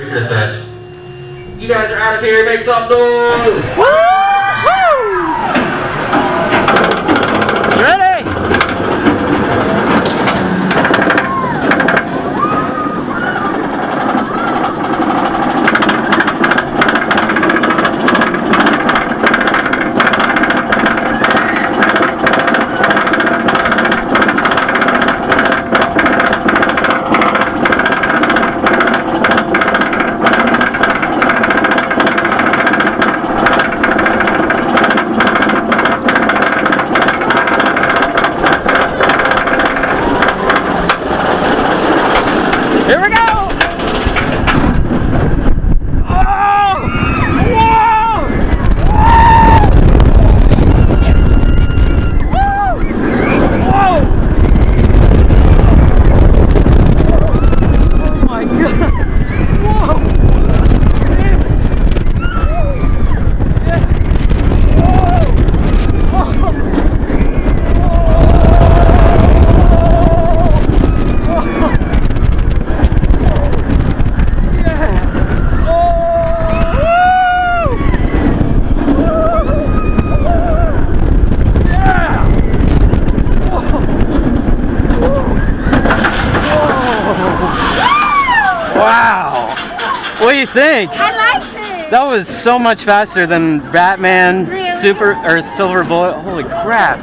Dispatch. You guys are out of here. Make some noise. Ready? Here we go! Oh! Whoa! Whoa! Whoa! Oh my God! Whoa! Wow! What do you think? I liked it. That was so much faster than Batman, Really? Super or Silver Bullet. Holy crap!